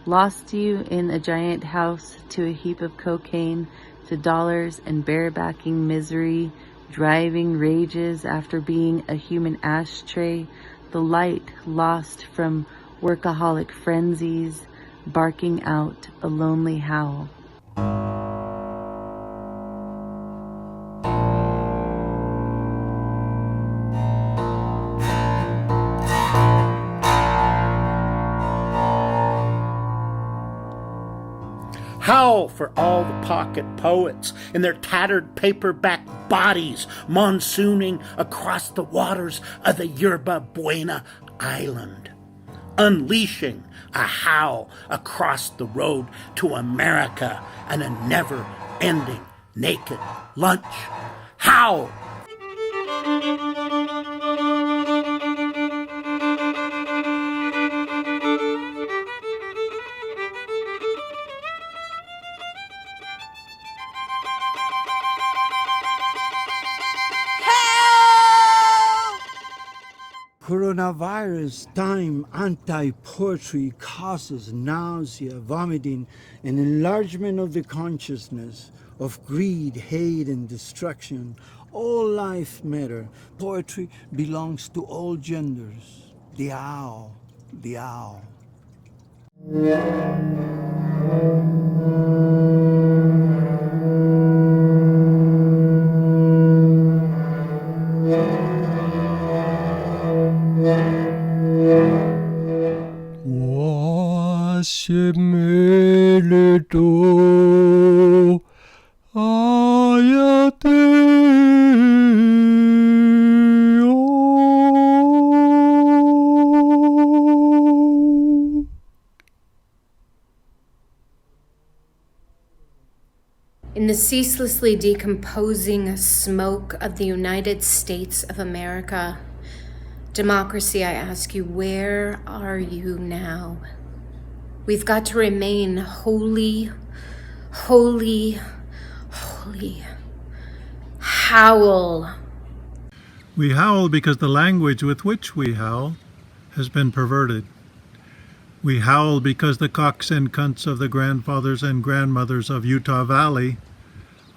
Lost you in a giant house, to a heap of cocaine, to dollars and barebacking misery, driving rages after being a human ashtray, the light lost from workaholic frenzies, barking out a lonely howl. Howl for all the pocket poets in their tattered paperback bodies monsooning across the waters of the Yerba Buena Island, unleashing a howl across the road to America and a never-ending naked lunch. Howl! Coronavirus time anti-poetry causes nausea, vomiting, and enlargement of the consciousness of greed, hate, and destruction. All life matter. Poetry belongs to all genders. The owl, the owl. Wasimeleto ayate o. In the ceaselessly decomposing smoke of the United States of America, democracy, I ask you, where are you now? We've got to remain holy, holy, holy. Howl. We howl because the language with which we howl has been perverted. We howl because the cocks and cunts of the grandfathers and grandmothers of Utah Valley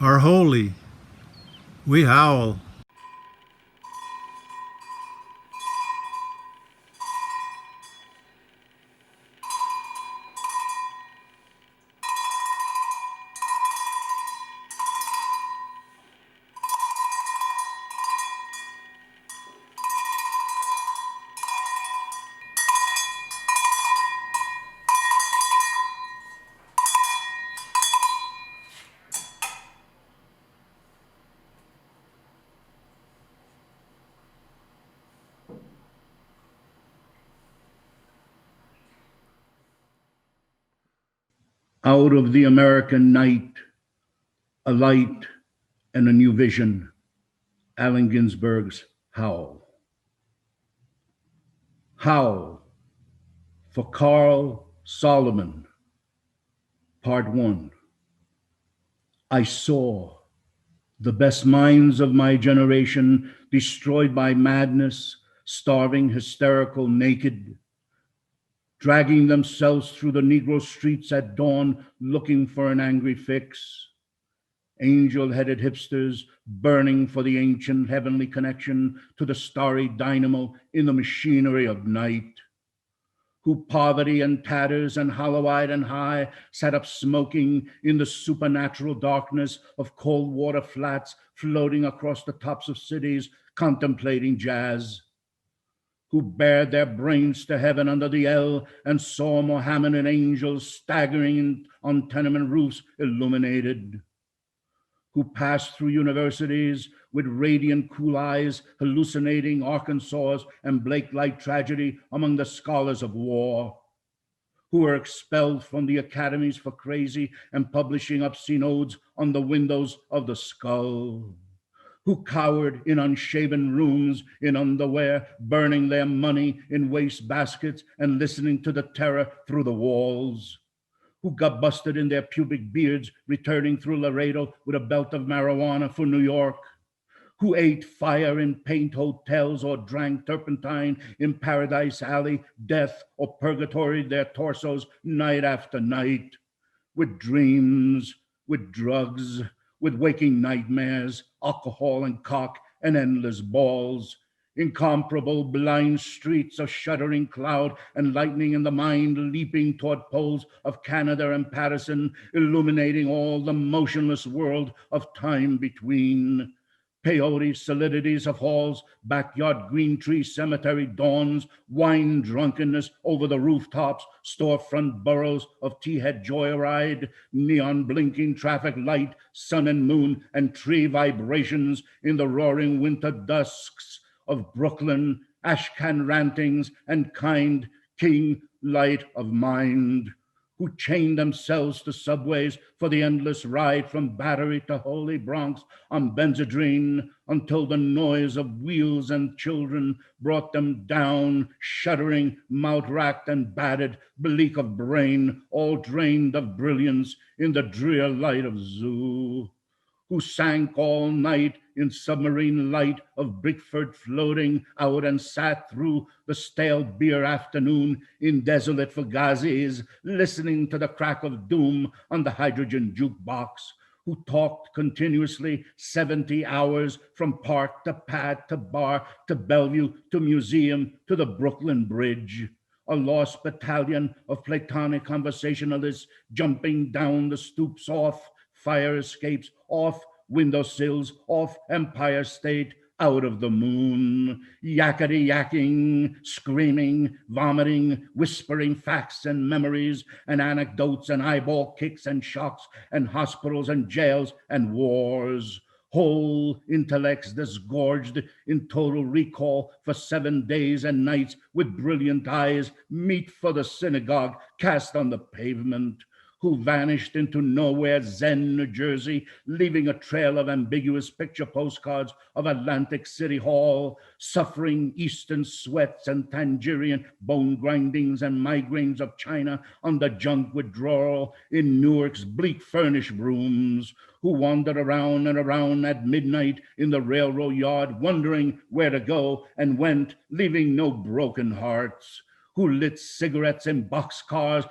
are holy. We howl. Out of the American night, a light and a new vision. Allen Ginsberg's Howl. Howl for Carl Solomon. Part 1. I saw the best minds of my generation destroyed by madness, starving, hysterical, naked, dragging themselves through the Negro streets at dawn looking for an angry fix. Angel-headed hipsters burning for the ancient heavenly connection to the starry dynamo in the machinery of night, who poverty and tatters and hollow-eyed and high sat up smoking in the supernatural darkness of cold water flats floating across the tops of cities contemplating jazz, who bared their brains to heaven under the L and saw Mohammedan angels staggering on tenement roofs illuminated, who passed through universities with radiant cool eyes, hallucinating Arkansas's and Blake Light tragedy among the scholars of war, who were expelled from the academies for crazy and publishing obscene odes on the windows of the skull, who cowered in unshaven rooms in underwear, burning their money in waste baskets and listening to the terror through the walls, who got busted in their pubic beards, returning through Laredo with a belt of marijuana for New York, who ate fire in paint hotels or drank turpentine in Paradise Alley, death or purgatory their torsos night after night, with dreams, with drugs, with waking nightmares, alcohol and cock and endless balls, incomparable blind streets of shuddering cloud and lightning in the mind leaping toward poles of Canada and Patterson, illuminating all the motionless world of time between. Peyote solidities of halls, backyard green tree cemetery dawns, wine drunkenness over the rooftops, storefront boroughs of tea-head joyride, neon blinking traffic light, sun and moon and tree vibrations in the roaring winter dusks of Brooklyn, ashcan rantings and kind king light of mind, who chained themselves to subways for the endless ride from Battery to Holy Bronx on Benzedrine until the noise of wheels and children brought them down, shuddering, mouth-racked and battered, bleak of brain, all drained of brilliance in the drear light of zoo, who sank all night in submarine light of Bickford floating out and sat through the stale beer afternoon in desolate fugazis, listening to the crack of doom on the hydrogen jukebox, who talked continuously 70 hours from park to pad to bar to Bellevue to museum to the Brooklyn Bridge, a lost battalion of platonic conversationalists jumping down the stoops, off fire escapes, off windowsills, off Empire State, out of the moon, yakety-yakking, screaming, vomiting, whispering facts and memories and anecdotes and eyeball kicks and shocks and hospitals and jails and wars. Whole intellects disgorged in total recall for 7 days and nights with brilliant eyes, meet for the synagogue cast on the pavement, who vanished into nowhere, Zen, New Jersey, leaving a trail of ambiguous picture postcards of Atlantic City Hall, suffering Eastern sweats and Tangerian bone grindings and migraines of China under junk withdrawal in Newark's bleak furnished rooms, who wandered around and around at midnight in the railroad yard, wondering where to go, and went, leaving no broken hearts, who lit cigarettes in boxcars,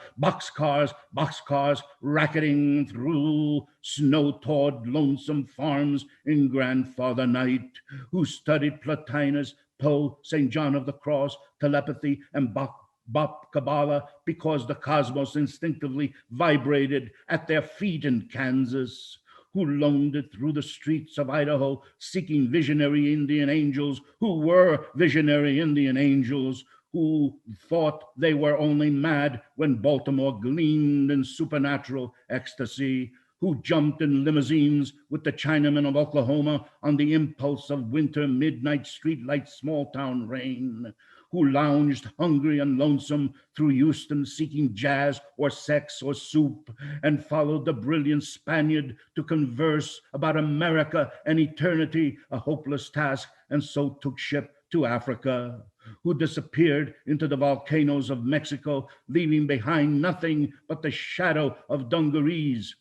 racketing through snow-thawed lonesome farms in grandfather night, who studied Plotinus, Poe, St. John of the Cross, telepathy, and Bop Kabbalah because the cosmos instinctively vibrated at their feet in Kansas, who loaned it through the streets of Idaho, seeking visionary Indian angels who were visionary Indian angels, who thought they were only mad when Baltimore gleamed in supernatural ecstasy, who jumped in limousines with the Chinamen of Oklahoma on the impulse of winter midnight streetlight small town rain, who lounged hungry and lonesome through Houston seeking jazz or sex or soup, and followed the brilliant Spaniard to converse about America and eternity, a hopeless task, and so took ship to Africa, who disappeared into the volcanoes of Mexico, leaving behind nothing but the shadow of dungarees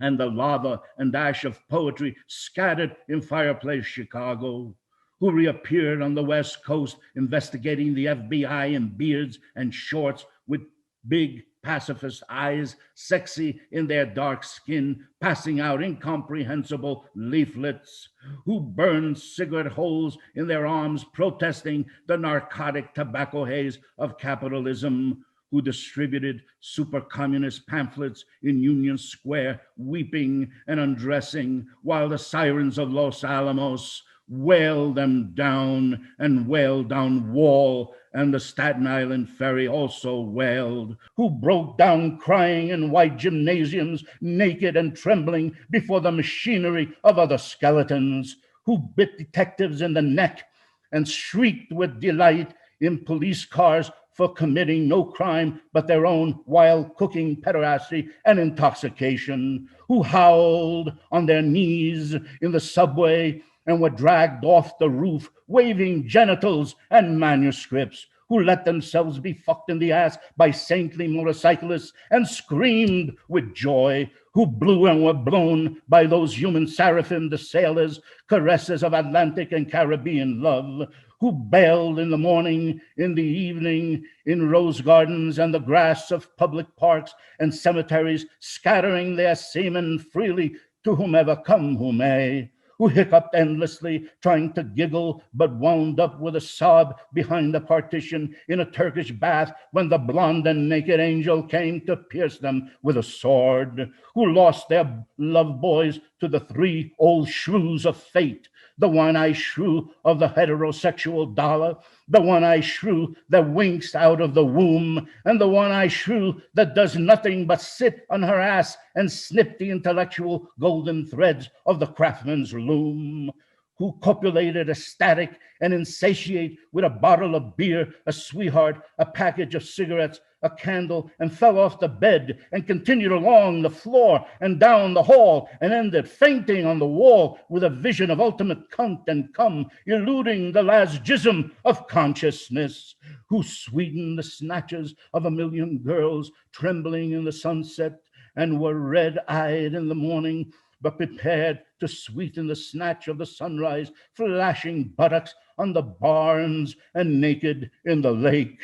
and the lava and ash of poetry scattered in fireplace Chicago, who reappeared on the West Coast investigating the FBI in beards and shorts with big pacifist eyes, sexy in their dark skin, passing out incomprehensible leaflets, who burned cigarette holes in their arms, protesting the narcotic tobacco haze of capitalism, who distributed super communist pamphlets in Union Square, weeping and undressing, while the sirens of Los Alamos wailed them down and wailed down Wall, and the Staten Island ferry also wailed, who broke down crying in white gymnasiums, naked and trembling before the machinery of other skeletons, who bit detectives in the neck and shrieked with delight in police cars for committing no crime but their own while cooking pederasty and intoxication, who howled on their knees in the subway and were dragged off the roof, waving genitals and manuscripts, who let themselves be fucked in the ass by saintly motorcyclists and screamed with joy, who blew and were blown by those human seraphim, the sailors, caresses of Atlantic and Caribbean love, who bailed in the morning, in the evening, in rose gardens and the grass of public parks and cemeteries, scattering their semen freely to whomever come who may, who hiccuped endlessly, trying to giggle, but wound up with a sob behind the partition in a Turkish bath when the blonde and naked angel came to pierce them with a sword, who lost their love boys to the three old shrews of fate, the one-eyed shrew of the heterosexual dollar, the one-eyed shrew that winks out of the womb, and the one-eyed shrew that does nothing but sit on her ass and snip the intellectual golden threads of the craftsman's loom, who copulated ecstatic and insatiate with a bottle of beer, a sweetheart, a package of cigarettes, a candle, and fell off the bed and continued along the floor and down the hall and ended fainting on the wall with a vision of ultimate cunt and cum, eluding the last jism of consciousness, who sweetened the snatches of a million girls trembling in the sunset and were red-eyed in the morning, but prepared to sweeten the snatch of the sunrise, flashing buttocks on the barns and naked in the lake,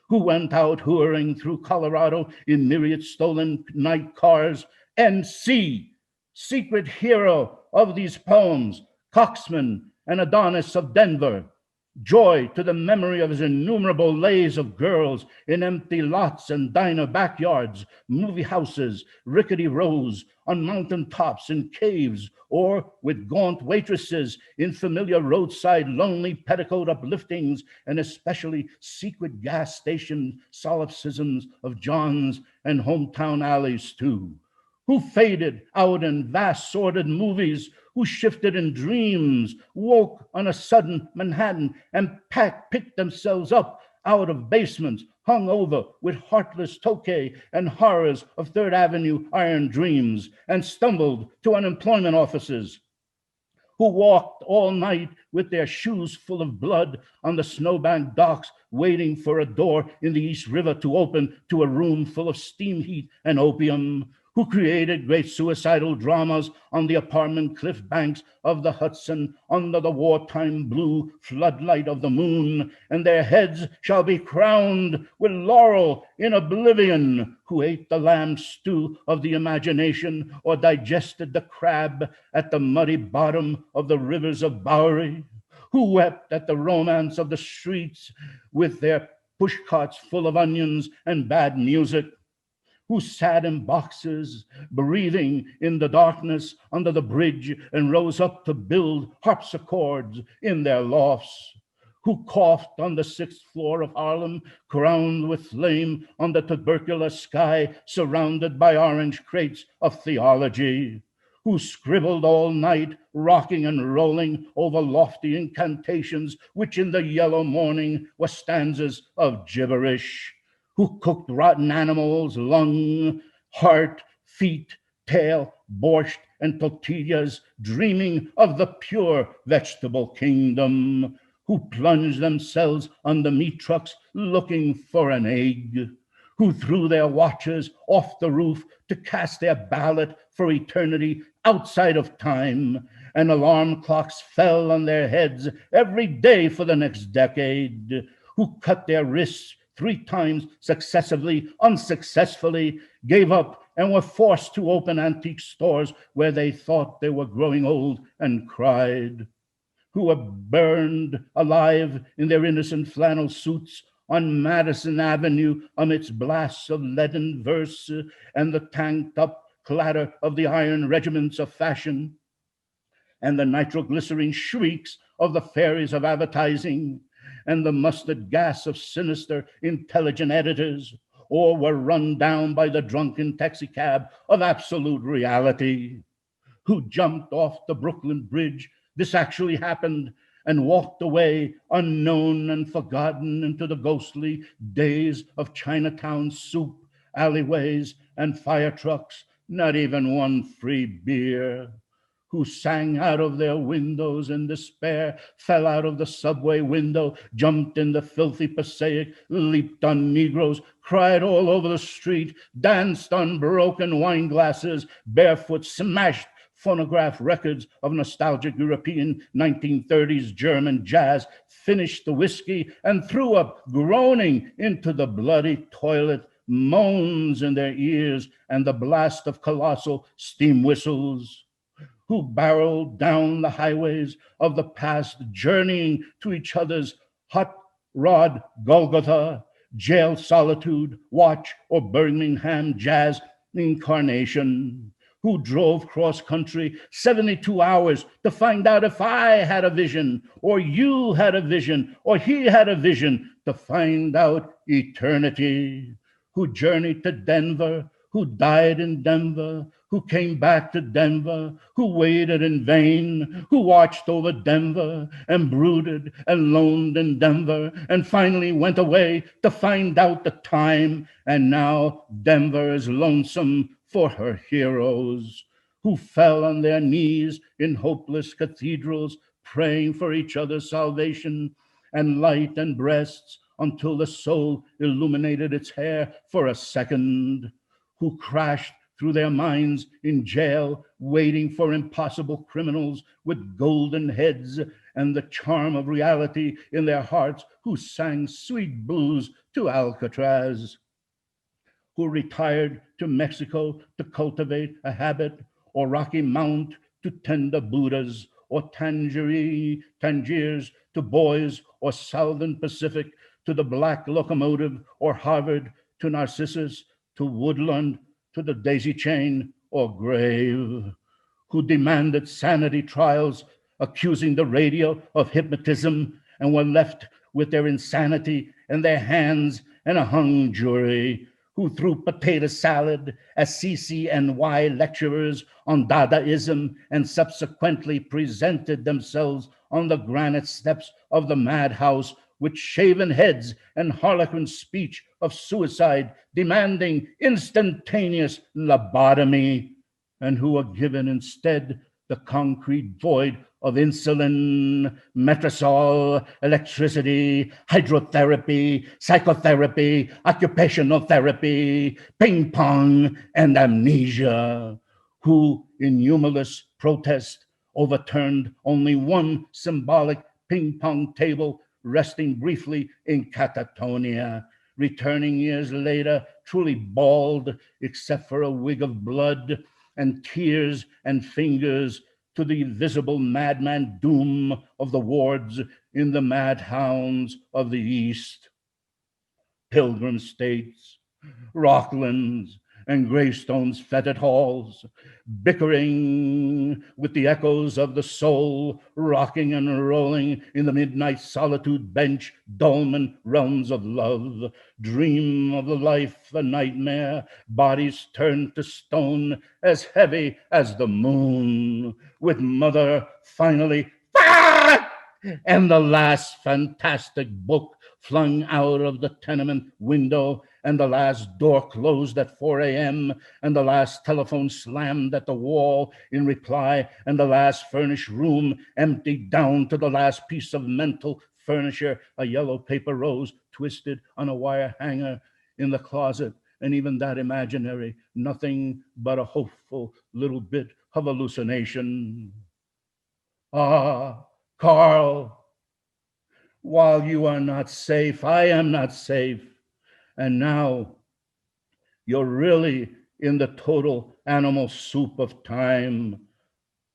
who went out whoring through Colorado in myriad stolen night cars, and secret hero of these poems, Coxman and Adonis of Denver, joy to the memory of his innumerable lays of girls in empty lots and diner backyards, movie houses, rickety rows, on mountain tops in caves, or with gaunt waitresses in familiar roadside lonely petticoat upliftings, and especially secret gas station solipsisms of John's and hometown alleys too, who faded out in vast sordid movies, who shifted in dreams, woke on a sudden Manhattan, and picked themselves up out of basements hung over with heartless Tokay and horrors of Third Avenue iron dreams, and stumbled to unemployment offices, who walked all night with their shoes full of blood on the snowbank docks, waiting for a door in the East River to open to a room full of steam heat and opium, who created great suicidal dramas on the apartment cliff banks of the Hudson under the wartime blue floodlight of the moon, and their heads shall be crowned with laurel in oblivion, who ate the lamb stew of the imagination or digested the crab at the muddy bottom of the rivers of Bowery, who wept at the romance of the streets with their pushcarts full of onions and bad music, who sat in boxes, breathing in the darkness under the bridge and rose up to build harpsichords in their lofts, who coughed on the 6th floor of Harlem, crowned with flame on the tuberculous sky, surrounded by orange crates of theology, who scribbled all night, rocking and rolling over lofty incantations, which in the yellow morning were stanzas of gibberish, who cooked rotten animals, lung, heart, feet, tail, borscht, and tortillas, dreaming of the pure vegetable kingdom, who plunged themselves on the meat trucks looking for an egg, who threw their watches off the roof to cast their ballot for eternity outside of time, and alarm clocks fell on their heads every day for the next decade, who cut their wrists 3 times successively, unsuccessfully, gave up, and were forced to open antique stores where they thought they were growing old and cried, who were burned alive in their innocent flannel suits on Madison Avenue amidst blasts of leaden verse and the tanked up clatter of the iron regiments of fashion and the nitroglycerine shrieks of the fairies of advertising and the mustard gas of sinister, intelligent editors, or were run down by the drunken taxicab of absolute reality, who jumped off the Brooklyn Bridge, this actually happened, and walked away unknown and forgotten into the ghostly days of Chinatown soup, alleyways, and fire trucks, not even one free beer, who sang out of their windows in despair, fell out of the subway window, jumped in the filthy Passaic, leaped on Negroes, cried all over the street, danced on broken wine glasses, barefoot, smashed phonograph records of nostalgic European 1930s German jazz, finished the whiskey, and threw up, groaning, into the bloody toilet, moans in their ears and the blast of colossal steam whistles, who barreled down the highways of the past, journeying to each other's hot rod Golgotha, jail solitude, watch, or Birmingham jazz incarnation, who drove cross country 72 hours to find out if I had a vision, or you had a vision, or he had a vision, to find out eternity, who journeyed to Denver, who died in Denver, who came back to Denver, who waited in vain, who watched over Denver and brooded and loaned in Denver, and finally went away to find out the time. And now Denver is lonesome for her heroes, who fell on their knees in hopeless cathedrals, praying for each other's salvation and light and breasts until the soul illuminated its hair for a second, who crashed through their minds in jail, waiting for impossible criminals with golden heads and the charm of reality in their hearts, who sang sweet blues to Alcatraz, who retired to Mexico to cultivate a habit, or Rocky Mount to tend the Buddhas, or Tangiers to boys, or Southern Pacific to the black locomotive, or Harvard to Narcissus, to Woodland, to the daisy chain or grave, who demanded sanity trials, accusing the radio of hypnotism, and were left with their insanity in their hands and a hung jury, who threw potato salad as CCNY lecturers on Dadaism and subsequently presented themselves on the granite steps of the madhouse with shaven heads and harlequin speech of suicide, demanding instantaneous lobotomy, and who were given instead the concrete void of insulin, metrosol, electricity, hydrotherapy, psychotherapy, occupational therapy, ping pong, and amnesia, who in humorless protest overturned only one symbolic ping pong table, resting briefly in catatonia, returning years later truly bald, except for a wig of blood and tears and fingers, to the visible madman doom of the wards in the madhounds of the East. Pilgrim states, Rocklands, and Greystone's fetid halls, bickering with the echoes of the soul, rocking and rolling in the midnight solitude bench, dolmen realms of love, dream of the life a nightmare, bodies turned to stone, as heavy as the moon, with mother finally, and the last fantastic book flung out of the tenement window, and the last door closed at 4 a.m., and the last telephone slammed at the wall in reply, and the last furnished room emptied down to the last piece of mental furniture, a yellow paper rose twisted on a wire hanger in the closet, and even that imaginary, nothing but a hopeful little bit of hallucination. Ah, Carl, while you are not safe, I am not safe. And now you're really in the total animal soup of time,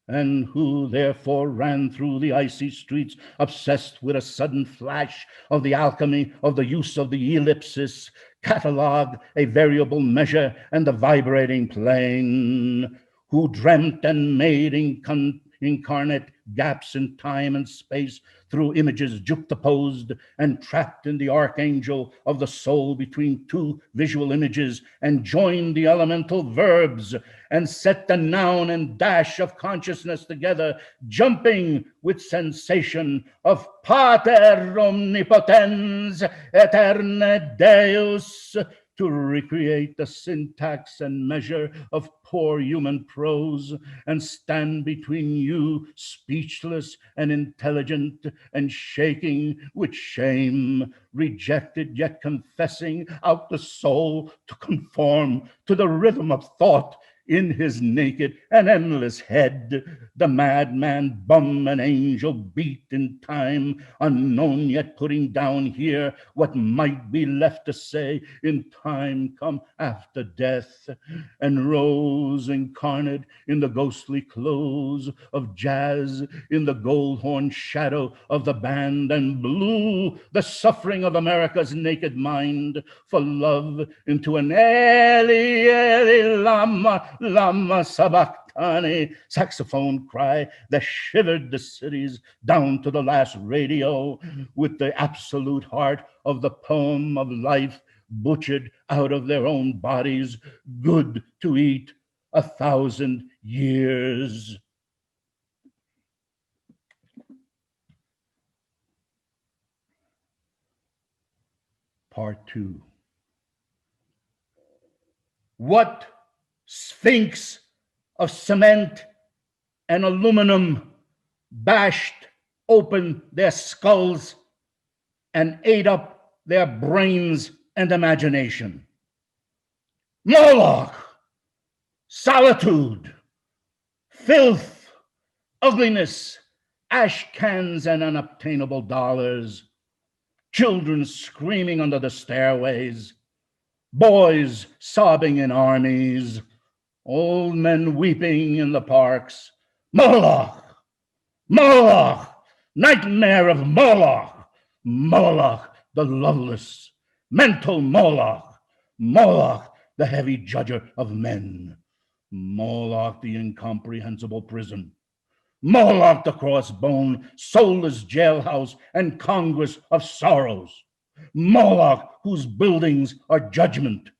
and who therefore ran through the icy streets, obsessed with a sudden flash of the alchemy of the use of the ellipsis, catalog, a variable measure, and the vibrating plane, who dreamt and made incarnate gaps in time and space through images juxtaposed and trapped in the archangel of the soul between two visual images, and joined the elemental verbs and set the noun and dash of consciousness together, jumping with sensation of Pater omnipotens eterne Deus to recreate the syntax and measure of poor human prose, and stand between you, speechless and intelligent, and shaking with shame, rejected yet confessing out the soul to conform to the rhythm of thought in his naked and endless head, the madman bum and angel beat in time, unknown yet putting down here what might be left to say in time come after death, and rose incarnate in the ghostly clothes of jazz, in the gold horn shadow of the band, and blew the suffering of America's naked mind for love into an Eli, Eli, lama sabachthani saxophone cry that shivered the cities down to the last radio, with the absolute heart of the poem of life butchered out of their own bodies, good to eat 1,000 years. Part 2. What sphinx of cement and aluminum bashed open their skulls and ate up their brains and imagination? Moloch, solitude, filth, ugliness, ash cans and unobtainable dollars, children screaming under the stairways, boys sobbing in armies, old men weeping in the parks. Moloch, Moloch, nightmare of Moloch, Moloch the loveless, mental Moloch, Moloch the heavy judger of men, Moloch the incomprehensible prison, Moloch the crossbone, soulless jailhouse and congress of sorrows, Moloch whose buildings are judgment,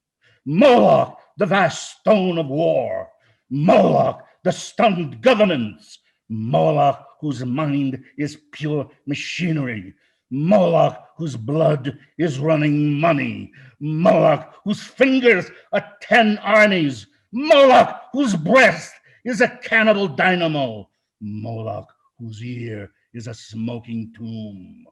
Moloch the vast stone of war, Moloch the stunned governments, Moloch whose mind is pure machinery, Moloch whose blood is running money, Moloch whose fingers are 10 armies, Moloch whose breast is a cannibal dynamo, Moloch whose ear is a smoking tomb,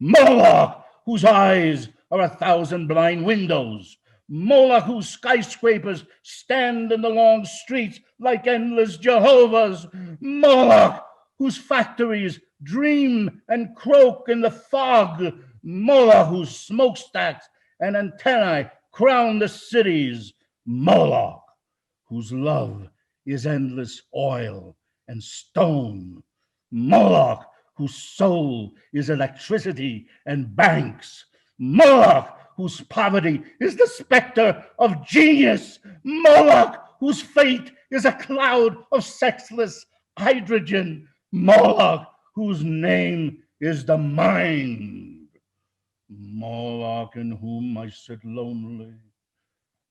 Moloch whose eyes are 1,000 blind windows, Moloch whose skyscrapers stand in the long streets like endless Jehovah's, Moloch whose factories dream and croak in the fog, Moloch whose smokestacks and antennae crown the cities, Moloch whose love is endless oil and stone, Moloch whose soul is electricity and banks, Moloch whose poverty is the specter of genius, Moloch whose fate is a cloud of sexless hydrogen, Moloch whose name is the mind, Moloch in whom I sit lonely,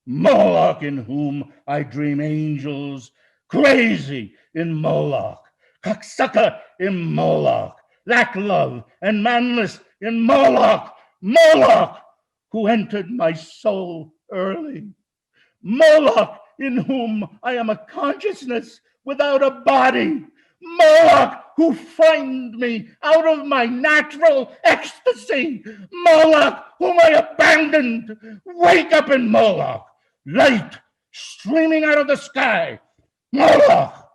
Moloch in whom I dream angels, crazy in Moloch, cocksucker in Moloch, lack love and manless in Moloch, Moloch who entered my soul early, Moloch in whom I am a consciousness without a body, Moloch who frightened me out of my natural ecstasy, Moloch whom I abandoned. Wake up in Moloch, light streaming out of the sky, Moloch,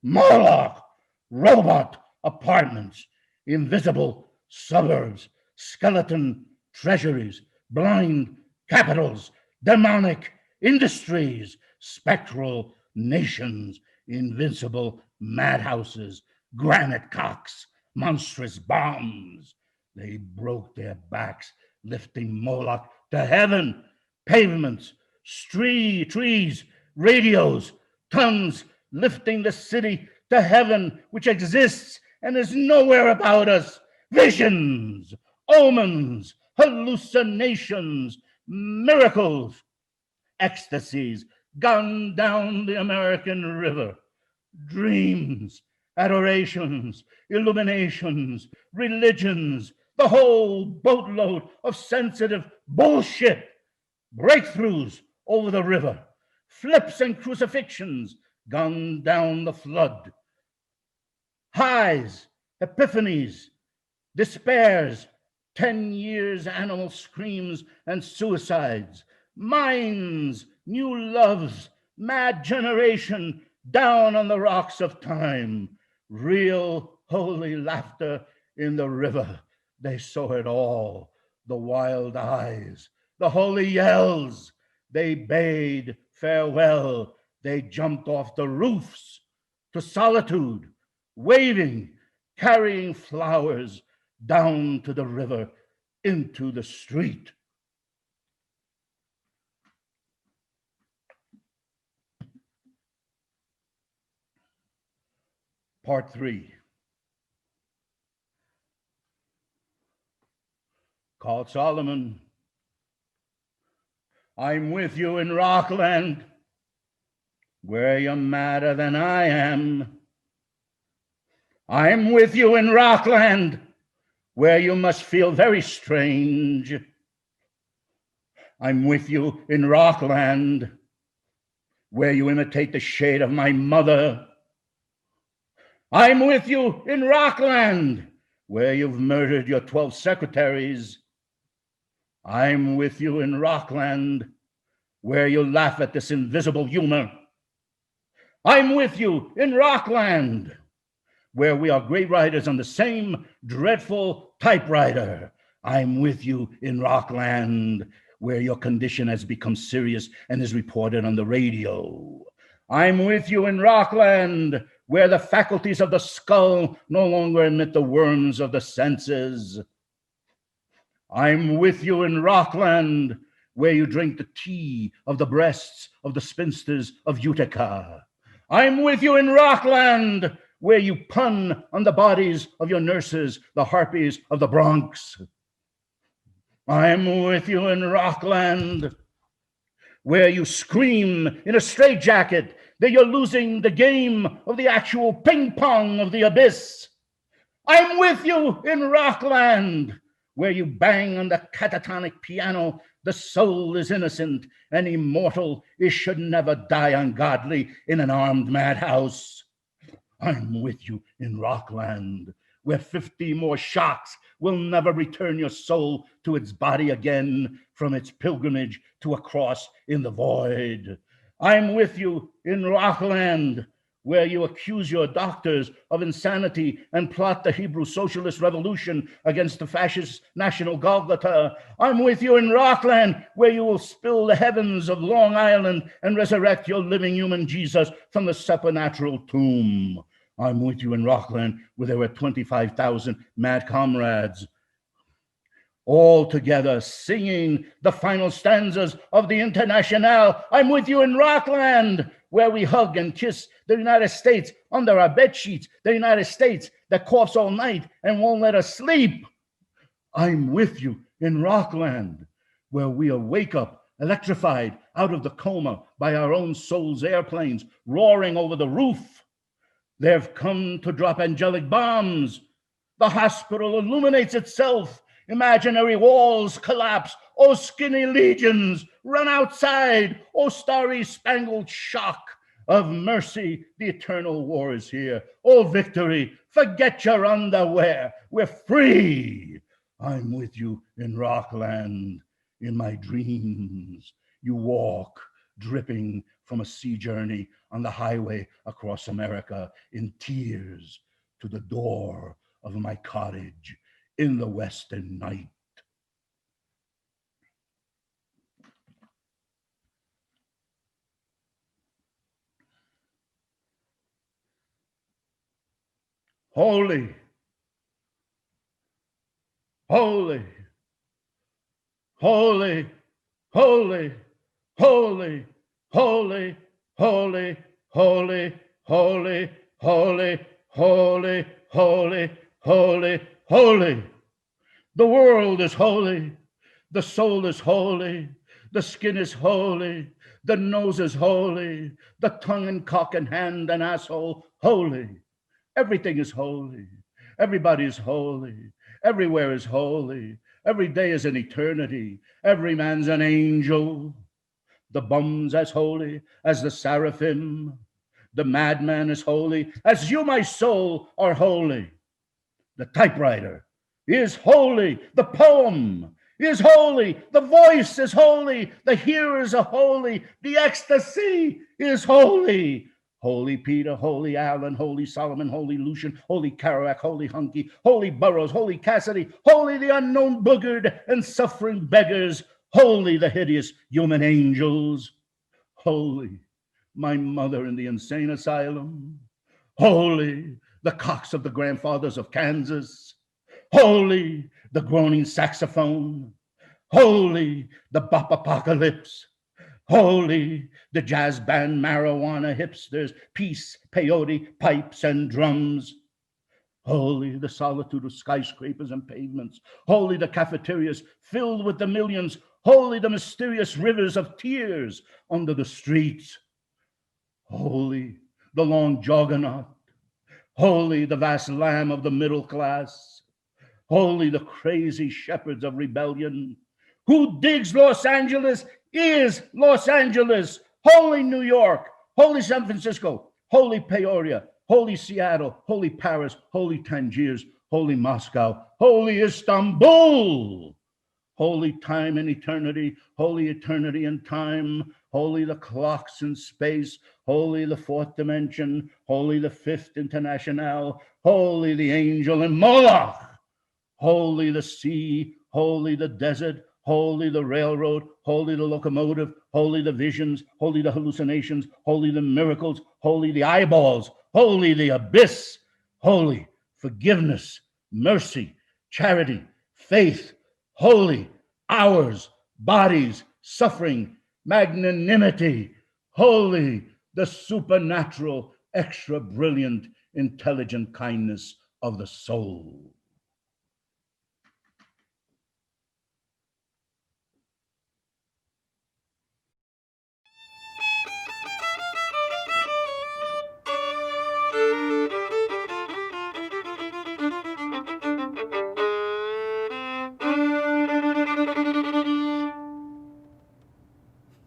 Moloch, robot apartments, invisible suburbs, skeleton treasuries, blind capitals, demonic industries, spectral nations, invincible madhouses, granite cocks, monstrous bombs. They broke their backs, lifting Moloch to heaven, pavements, trees, radios, tons, lifting the city to heaven, which exists and is nowhere about us. Visions, omens, hallucinations, miracles, ecstasies gone down the American river, dreams, adorations, illuminations, religions, the whole boatload of sensitive bullshit breakthroughs over the river, flips and crucifixions gone down the flood, highs, epiphanies, despairs, 10 years animal screams and suicides, minds, new loves, mad generation down on the rocks of time, real holy laughter in the river. They saw it all, the wild eyes, the holy yells. They bade farewell. They jumped off the roofs to solitude, waving, carrying flowers down to the river, into the street. Part 3. Called Solomon. I'm with you in Rockland, where you're madder than I am. I'm with you in Rockland, where you must feel very strange. I'm with you in Rockland, where you imitate the shade of my mother. I'm with you in Rockland, where you've murdered your 12 secretaries. I'm with you in Rockland, where you laugh at this invisible humor. I'm with you in Rockland, where we are great writers on the same dreadful typewriter. I'm with you in Rockland, where your condition has become serious and is reported on the radio. I'm with you in Rockland, where the faculties of the skull no longer emit the worms of the senses. I'm with you in Rockland, where you drink the tea of the breasts of the spinsters of Utica. I'm with you in Rockland, where you pun on the bodies of your nurses, the harpies of the Bronx. I'm with you in Rockland, where you scream in a straitjacket that you're losing the game of the actual ping pong of the abyss. I'm with you in Rockland, where you bang on the catatonic piano. The soul is innocent and immortal. It should never die ungodly in an armed madhouse. I'm with you in Rockland, where 50 more shocks will never return your soul to its body again from its pilgrimage to a cross in the void. I'm with you in Rockland, where you accuse your doctors of insanity and plot the Hebrew socialist revolution against the fascist national Golgotha. I'm with you in Rockland, where you will spill the heavens of Long Island and resurrect your living human Jesus from the supernatural tomb. I'm with you in Rockland, where there were 25,000 mad comrades, all together singing the final stanzas of the Internationale. I'm with you in Rockland, where we hug and kiss the United States under our bed sheets, the United States that coughs all night and won't let us sleep. I'm with you in Rockland, where we'll wake up electrified out of the coma by our own souls' airplanes roaring over the roof. They've come to drop angelic bombs. The hospital illuminates itself. Imaginary walls collapse. Oh, skinny legions, run outside. Oh, starry spangled shock of mercy. The eternal war is here. Oh, victory, forget your underwear. We're free. I'm with you in Rockland. In my dreams, you walk dripping from a sea journey on the highway across America in tears to the door of my cottage in the western night. Holy, holy, holy, holy, holy, holy, holy, holy, holy, holy, holy, holy, holy, holy. The world is holy. The soul is holy. The skin is holy. The nose is holy. The tongue and cock and hand and asshole, holy. Everything is holy. Everybody is holy. Everywhere is holy. Every day is an eternity. Every man's an angel. The bum's as holy as the seraphim. The madman is holy as you, my soul, are holy. The typewriter is holy. The poem is holy. The voice is holy. The hearers are holy. The ecstasy is holy. Holy Peter, holy Allen, holy Solomon, holy Lucian, holy Kerouac, holy Hunky, holy Burroughs, holy Cassidy, holy the unknown boogered and suffering beggars, holy the hideous human angels, holy my mother in the insane asylum, holy the cocks of the grandfathers of Kansas, holy the groaning saxophone, holy the bop apocalypse, holy the jazz band, marijuana hipsters, peace, peyote, pipes, and drums. Holy the solitude of skyscrapers and pavements. Holy the cafeterias filled with the millions. Holy the mysterious rivers of tears under the streets. Holy the long juggernaut. Holy the vast lamb of the middle class. Holy the crazy shepherds of rebellion. Who digs Los Angeles is Los Angeles. Holy New York, holy San Francisco, holy Peoria, holy Seattle, holy Paris, holy Tangiers, holy Moscow, holy Istanbul, holy time and eternity, holy eternity and time, holy the clocks in space, holy the fourth dimension, holy the fifth international, holy the angel and Moloch, holy the sea, holy the desert, holy the railroad, holy the locomotive, holy the visions, holy the hallucinations, holy the miracles, holy the eyeballs, holy the abyss, holy forgiveness, mercy, charity, faith, holy hours, bodies, suffering, magnanimity, holy the supernatural, extra brilliant, intelligent kindness of the soul.